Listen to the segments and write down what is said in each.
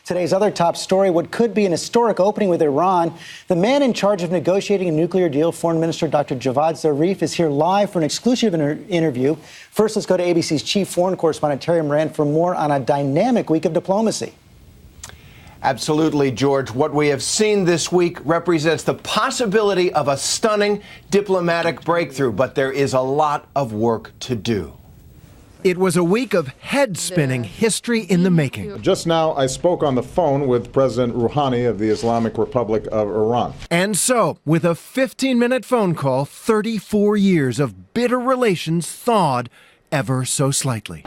Today's other top story, what could be an historic opening with Iran. The man in charge of negotiating a nuclear deal, Foreign Minister Dr. Zarif, is here live for an exclusive interview. First, let's go to ABC's chief foreign correspondent, Terry Moran, for more on a dynamic week of diplomacy. Absolutely, George. What we have seen this week represents the possibility of a stunning diplomatic breakthrough, but there is a lot of work to do. It was a week of head-spinning history in the making. Just now, I spoke on the phone with President Rouhani of the Islamic Republic of Iran. And so, with a 15-minute phone call, 34 years of bitter relations thawed ever so slightly.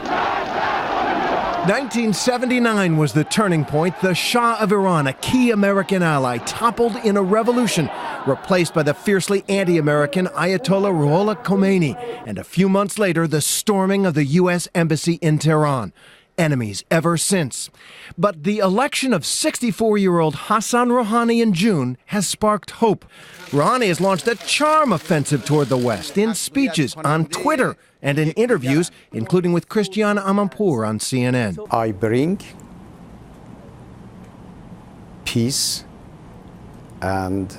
1979 was the turning point. The Shah of Iran, a key American ally, toppled in a revolution, replaced by the fiercely anti-American Ayatollah Ruhollah Khomeini. And a few months later, the storming of the U.S. Embassy in Tehran. Enemies ever since. But the election of 64-year-old Hassan Rouhani in June has sparked hope. Rouhani has launched a charm offensive toward the West in speeches, on Twitter, and in interviews, including with Christiane Amanpour on CNN. I bring peace and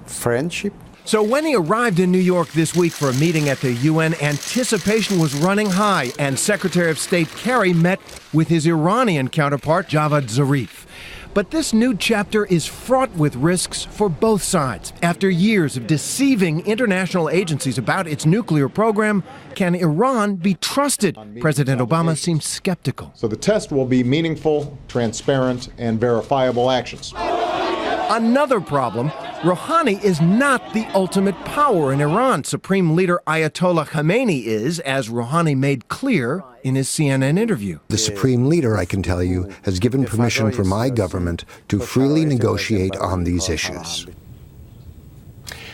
friendship. So when he arrived in New York this week for a meeting at the UN, anticipation was running high, and Secretary of State Kerry met with his Iranian counterpart, Javad Zarif. But this new chapter is fraught with risks for both sides. After years of deceiving international agencies about its nuclear program, can Iran be trusted? President Obama seems skeptical. So the test will be meaningful, transparent, and verifiable actions. Another problem, Rouhani is not the ultimate power in Iran. Supreme Leader Ayatollah Khomeini is, as Rouhani made clear in his CNN interview. The Supreme Leader, I can tell you, has given permission for my government to freely negotiate on these issues.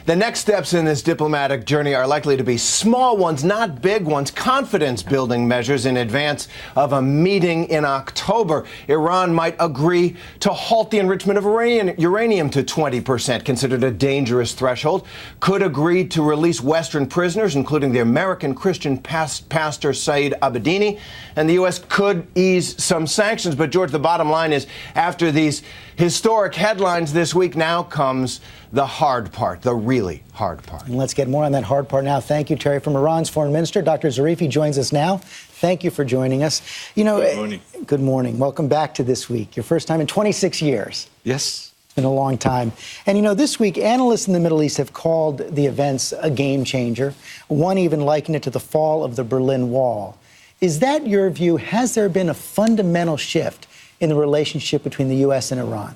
The next steps in this diplomatic journey are likely to be small ones, not big ones, confidence-building measures in advance of a meeting in October. Iran might agree to halt the enrichment of uranium to 20%, considered a dangerous threshold, could agree to release Western prisoners, including the American Christian pastor Saeed Abedini, and the U.S. could ease some sanctions. But, George, the bottom line is, after these historic headlines this week, now comes the hard part, the really hard part. And let's get more on that hard part now. Thank you, Terry. From Iran's Foreign Minister, Dr. Zarif, joins us now. Thank you for joining us. You know, good morning. Good morning. Welcome back to This Week. Your first time in 26 years. Yes. It's been a long time. And, you know, this week, analysts in the Middle East have called the events a game changer. One even likened it to the fall of the Berlin Wall. Is that your view? Has there been a fundamental shift in the relationship between the U.S. and Iran?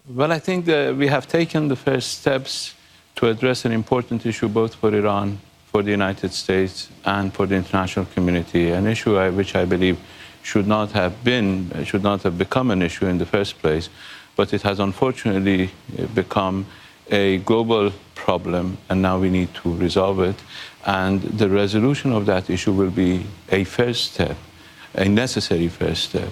Well, I think that we have taken the first steps to address an important issue both for Iran, for the United States, and for the international community, an issue which I believe should not have become an issue in the first place, but it has unfortunately become a global problem, and now we need to resolve it. And the resolution of that issue will be a first step, a necessary first step,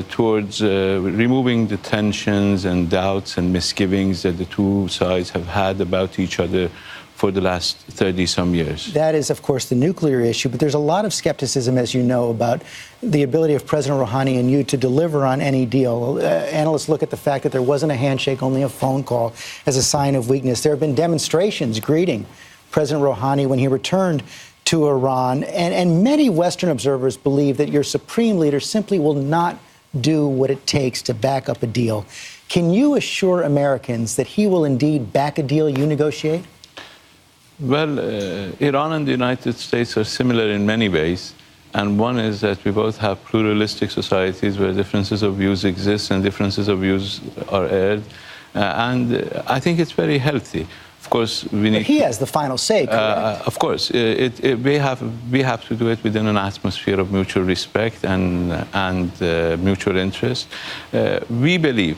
towards removing the tensions and doubts and misgivings that the two sides have had about each other for the last 30-some years. That is, of course, the nuclear issue, but there's a lot of skepticism, as you know, about the ability of President Rouhani and you to deliver on any deal. Analysts look at the fact that there wasn't a handshake, only a phone call, as a sign of weakness. There have been demonstrations greeting President Rouhani when he returned to Iran, and many Western observers believe that your supreme leader simply will not do what it takes to back up a deal. Can you assure Americans that he will indeed back a deal you negotiate? Well, Iran and the United States are similar in many ways. And one is that we both have pluralistic societies where differences of views exist and differences of views are aired. And I think it's very healthy. Of course, we need. But he has the final say, correct? Of course, we have to do it within an atmosphere of mutual respect and mutual interest. We believe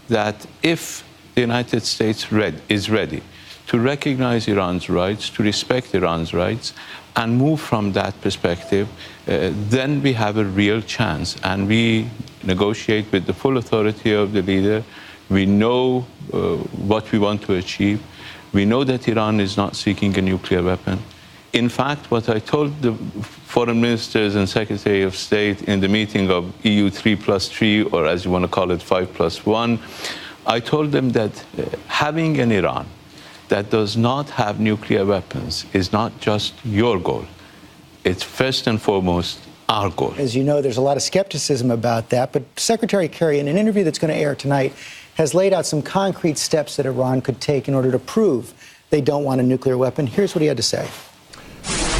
that if the United States is ready to recognize Iran's rights, to respect Iran's rights, and move from that perspective, then we have a real chance. And we negotiate with the full authority of the leader. We know what we want to achieve. We know that Iran is not seeking a nuclear weapon. In fact, what I told the foreign ministers and Secretary of State in the meeting of EU 3+3, or as you want to call it, 5+1, I told them that having an Iran that does not have nuclear weapons is not just your goal. It's first and foremost our goal. As you know, there's a lot of skepticism about that, but Secretary Kerry, in an interview that's going to air tonight, has laid out some concrete steps that Iran could take in order to prove they don't want a nuclear weapon. Here's what he had to say.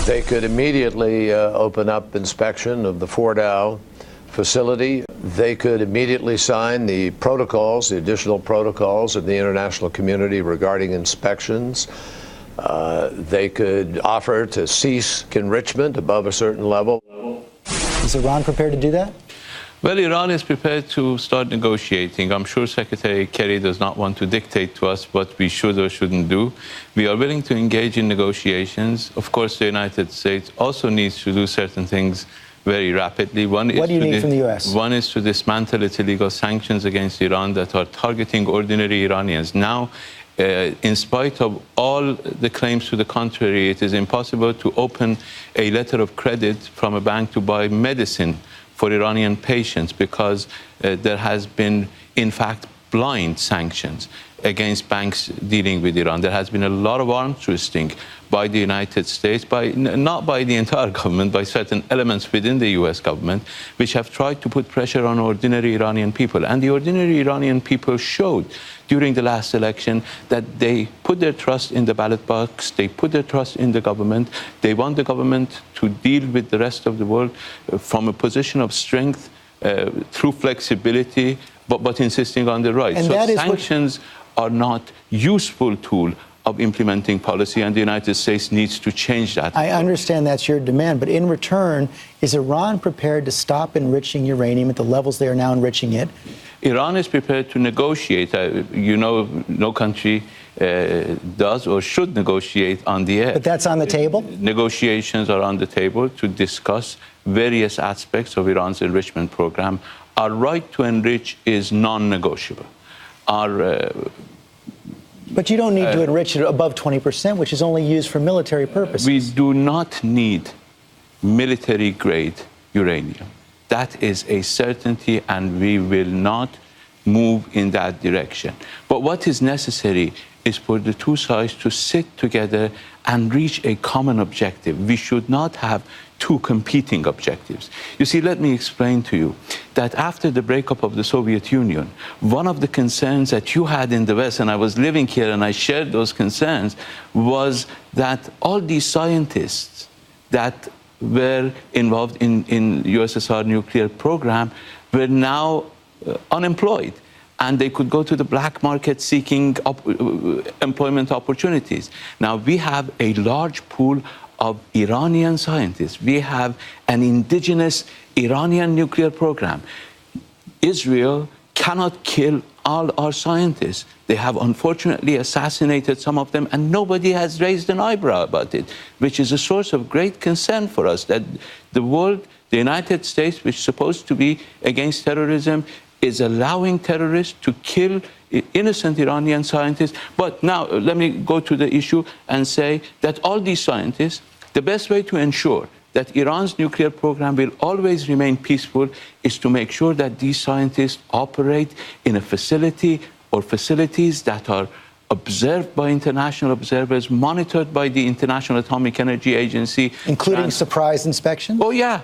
They could immediately open up inspection of the Fordow facility. They could immediately sign the protocols, the additional protocols of the international community regarding inspections. They could offer to cease enrichment above a certain level. Is Iran prepared to do that? Well, Iran is prepared to start negotiating. I'm sure Secretary Kerry does not want to dictate to us what we should or shouldn't do. We are willing to engage in negotiations. Of course, the United States also needs to do certain things very rapidly. What do you need from the U.S.? One is to dismantle its illegal sanctions against Iran that are targeting ordinary Iranians. Now, in spite of all the claims to the contrary, it is impossible to open a letter of credit from a bank to buy medicine for Iranian patients because there has been, in fact, blind sanctions against banks dealing with Iran. There has been a lot of arms twisting by the United States, not by the entire government, by certain elements within the US government, which have tried to put pressure on ordinary Iranian people. And the ordinary Iranian people showed during the last election that they put their trust in the ballot box, they put their trust in the government, they want the government to deal with the rest of the world from a position of strength through flexibility, but insisting on the rights. And so that is sanctions are not useful tool of implementing policy, and the United States needs to change that. I understand that's your demand, but in return, is Iran prepared to stop enriching uranium at the levels they are now enriching it? Iran is prepared to negotiate. You know, no country does or should negotiate on the air. But that's on the table? Negotiations are on the table to discuss various aspects of Iran's enrichment program. Our right to enrich is non-negotiable. But you don't need to enrich it above 20%, which is only used for military purposes. We do not need military-grade uranium. That is a certainty, and we will not move in that direction. But what is necessary is for the two sides to sit together and reach a common objective. We should not have two competing objectives. You see, let me explain to you that after the breakup of the Soviet Union, one of the concerns that you had in the West, and I was living here and I shared those concerns, was that all these scientists that were involved in USSR nuclear program were now unemployed, and they could go to the black market seeking employment opportunities. Now we have a large pool of Iranian scientists. We have an indigenous Iranian nuclear program. Israel cannot kill all our scientists. They have unfortunately assassinated some of them, and nobody has raised an eyebrow about it, which is a source of great concern for us, that the world, the United States, which is supposed to be against terrorism, is allowing terrorists to kill innocent Iranian scientists. But now, let me go to the issue and say that all these scientists, the best way to ensure that Iran's nuclear program will always remain peaceful is to make sure that these scientists operate in a facility or facilities that are observed by international observers, monitored by the International Atomic Energy Agency. Including surprise inspections? Oh, yeah.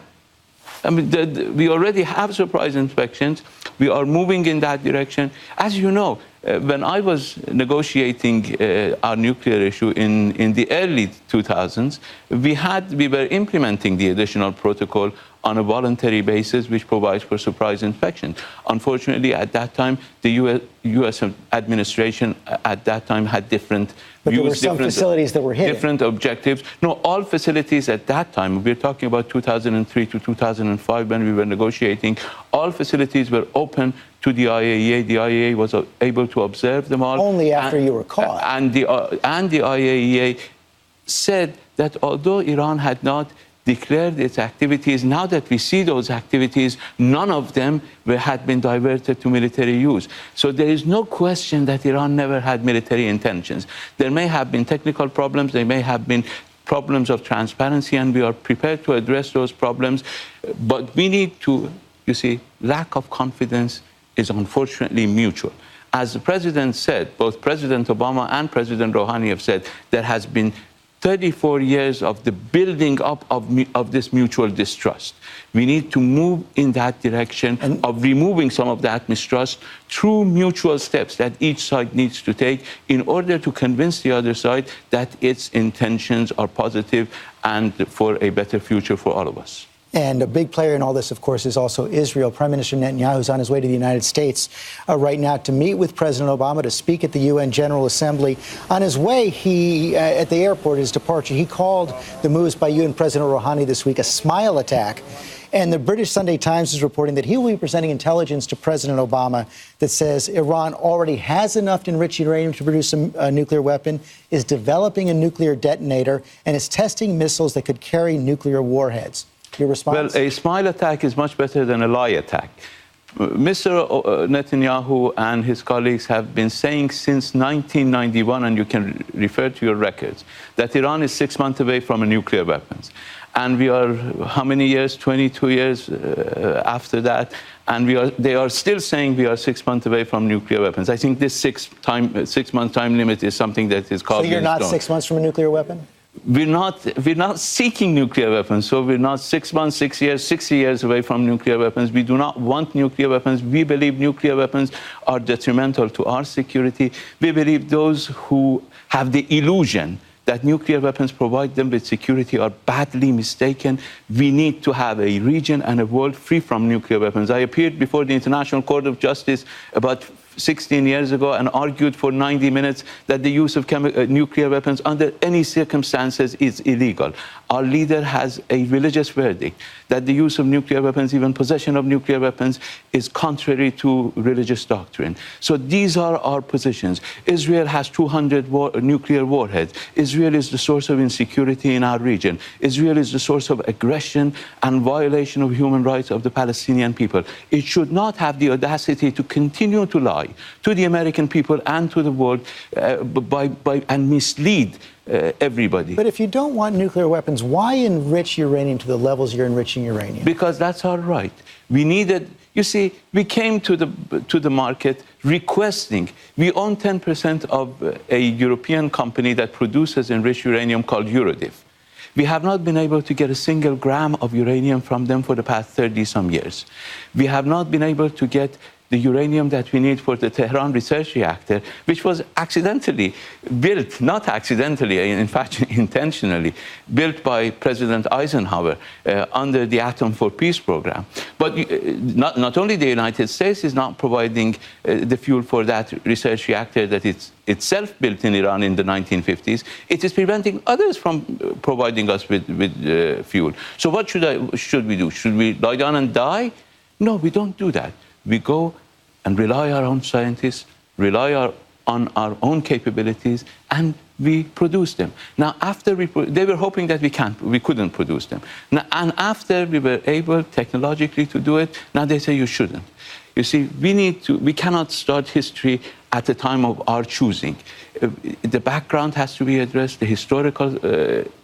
I mean, we already have surprise inspections. We are moving in that direction. As you know, when I was negotiating our nuclear issue in the early 2000s, we were implementing the additional protocol on a voluntary basis, which provides for surprise inspection. Unfortunately, at that time, the U.S. administration at that time had different but views, there were some facilities that were hidden. Different objectives. No, all facilities at that time, we're talking about 2003 to 2005 when we were negotiating, all facilities were open to the IAEA. The IAEA was able to observe them all. Only after you were caught. And the IAEA said that although Iran had not declared its activities, now that we see those activities, none of them had been diverted to military use. So there is no question that Iran never had military intentions. There may have been technical problems, there may have been problems of transparency, and we are prepared to address those problems. But we need to, you see, lack of confidence is unfortunately mutual. As the President said, both President Obama and President Rouhani have said, there has been 34 years of the building up of this mutual distrust. We need to move in that direction of removing some of that mistrust through mutual steps that each side needs to take in order to convince the other side that its intentions are positive and for a better future for all of us. And a big player in all this, of course, is also Israel. Prime Minister Netanyahu is on his way to the United States right now to meet with President Obama, to speak at the UN General Assembly. On his way, at the airport, his departure, he called the moves by UN President Rouhani this week a smile attack. And the British Sunday Times is reporting that he will be presenting intelligence to President Obama that says Iran already has enough enriched uranium to produce a nuclear weapon, is developing a nuclear detonator, and is testing missiles that could carry nuclear warheads. Your response? Well, a smile attack is much better than a lie attack. Mr. Netanyahu and his colleagues have been saying since 1991, and you can refer to your records, that Iran is 6 months away from a nuclear weapons. And we are, how many years? 22 years after that. And they are still saying we are 6 months away from nuclear weapons. I think this 6 month time limit is something that is called. So you're not 6 months from a nuclear weapon? We're not seeking nuclear weapons, so we're not 6 months, 6 years, 60 years away from nuclear weapons. We do not want nuclear weapons. We believe nuclear weapons are detrimental to our security. We believe those who have the illusion that nuclear weapons provide them with security are badly mistaken. We need to have a region and a world free from nuclear weapons. I appeared before the International Court of Justice about 16 years ago and argued for 90 minutes that the use of nuclear weapons under any circumstances is illegal. Our leader has a religious verdict that the use of nuclear weapons, even possession of nuclear weapons, is contrary to religious doctrine. So these are our positions. Israel has 200 nuclear warheads. Israel is the source of insecurity in our region. Israel is the source of aggression and violation of human rights of the Palestinian people. It should not have the audacity to continue to lie to the American people and to the world and mislead everybody. But if you don't want nuclear weapons, why enrich uranium to the levels you're enriching uranium? Because that's our right. We needed, you see, we came to the market requesting, we own 10% of a European company that produces enriched uranium called Eurodiv. We have not been able to get a single gram of uranium from them for the past 30-some years. We have not been able to get the uranium that we need for the Tehran research reactor, which was accidentally built, not accidentally, in fact, intentionally, built by President Eisenhower under the Atom for Peace program. But not only the United States is not providing the fuel for that research reactor that it's itself built in Iran in the 1950s, it is preventing others from providing us with fuel. So what should we do? Should we lie down and die? No, we don't do that. We go and rely on our own scientists, rely on our own capabilities, and we produce them. Now, after they were hoping that we couldn't produce them. Now, and after we were able technologically to do it, now they say you shouldn't. You see, we cannot start history at the time of our choosing. The background has to be addressed, the historical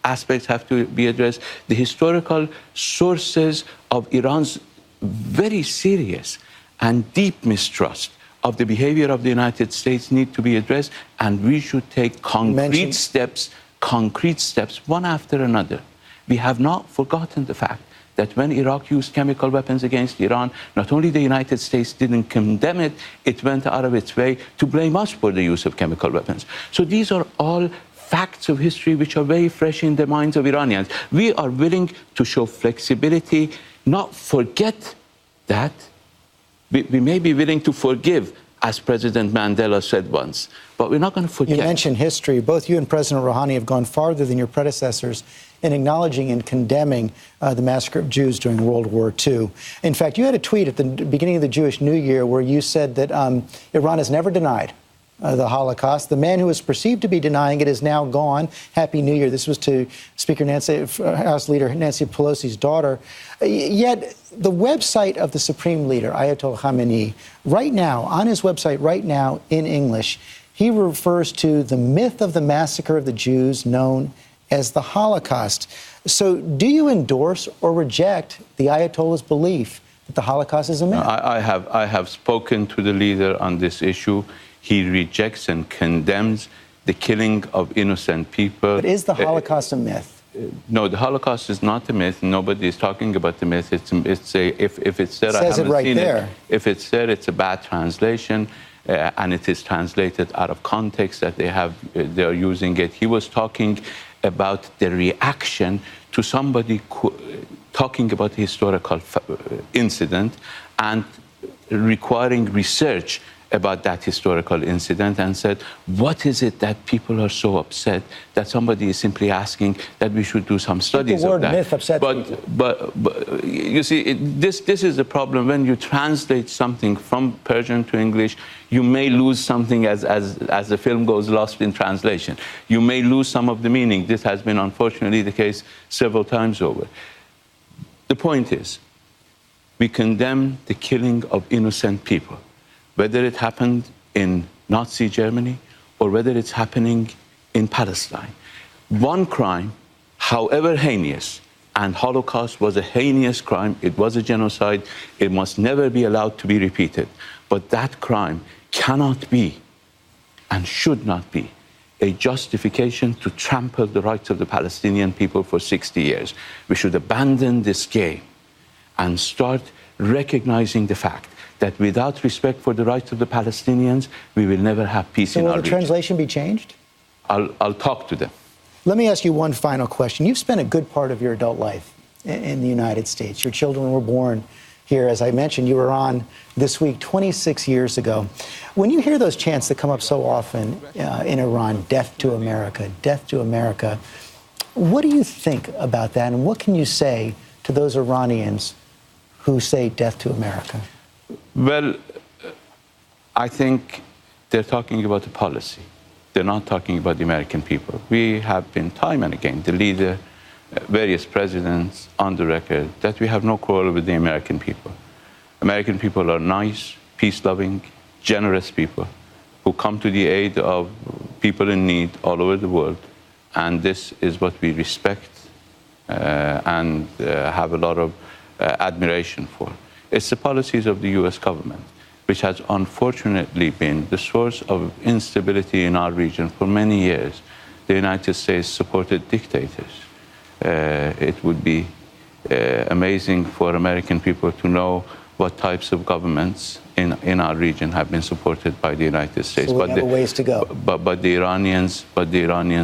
aspects have to be addressed, the historical sources of Iran's very serious and deep mistrust of the behavior of the United States need to be addressed, and we should take concrete steps, one after another. We have not forgotten the fact that when Iraq used chemical weapons against Iran, not only the United States didn't condemn it, it went out of its way to blame us for the use of chemical weapons. So these are all facts of history which are very fresh in the minds of Iranians. We are willing to show flexibility, not forget that. We may be willing to forgive, as President Mandela said once, but we're not going to forget. You mentioned history. Both you and President Rouhani have gone farther than your predecessors in acknowledging and condemning the massacre of Jews during World War II. In fact, you had a tweet at the beginning of the Jewish New Year where you said that Iran has never denied the Holocaust. The man who was perceived to be denying it is now gone. Happy New Year. This was to Speaker House Leader Nancy Pelosi's daughter. Yet the website of the Supreme Leader, Ayatollah Khamenei, right now, on his website right now in English, he refers to the myth of the massacre of the Jews known as the Holocaust. So do you endorse or reject the Ayatollah's belief that the Holocaust is a myth? I have spoken to the leader on this issue. He rejects and condemns the killing of innocent people. But is the Holocaust a myth? No, the Holocaust is not a myth. Nobody is talking about the myth. If it's there, I haven't seen it. If it's there, it's a bad translation, and it is translated out of context that they are using it. He was talking about the reaction to somebody talking about a historical incident and requiring research about that historical incident, and said, what is it that people are so upset that somebody is simply asking that we should do some studies of that? The word myth upsets people. But you see, this is the problem. When you translate something from Persian to English, you may lose something as the film goes lost in translation. You may lose some of the meaning. This has been unfortunately the case several times over. The point is, we condemn the killing of innocent people, whether it happened in Nazi Germany or whether it's happening in Palestine. One crime, however heinous, and Holocaust was a heinous crime, it was a genocide, it must never be allowed to be repeated. But that crime cannot be and should not be a justification to trample the rights of the Palestinian people for 60 years. We should abandon this game and start recognizing the fact that without respect for the rights of the Palestinians, we will never have peace in our region. So will the translation be changed? I'll talk to them. Let me ask you one final question. You've spent a good part of your adult life in the United States. Your children were born here. As I mentioned, you were on this week 26 years ago. When you hear those chants that come up so often in Iran, death to America, death to America, what do you think about that? And what can you say to those Iranians who say death to America? Well, I think they're talking about the policy. They're not talking about the American people. We have been time and again, the leader, various presidents on the record, that we have no quarrel with the American people. American people are nice, peace-loving, generous people who come to the aid of people in need all over the world. And this is what we respect and have a lot of admiration for. It's the policies of the U.S. government, which has unfortunately been the source of instability in our region for many years. The United States supported dictators. It would be amazing for American people to know what types of governments in our region have been supported by the United States. So we have a ways to go. But the Iranians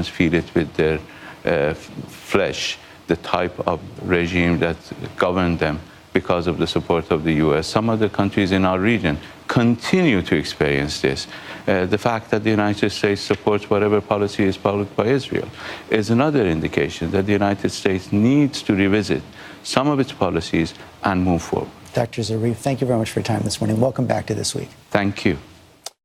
feel it with their flesh, the type of regime that governed them, because of the support of the U.S. Some other countries in our region continue to experience this. The fact that the United States supports whatever policy is followed by Israel is another indication that the United States needs to revisit some of its policies and move forward. Dr. Zarif, thank you very much for your time this morning. Welcome back to This Week. Thank you.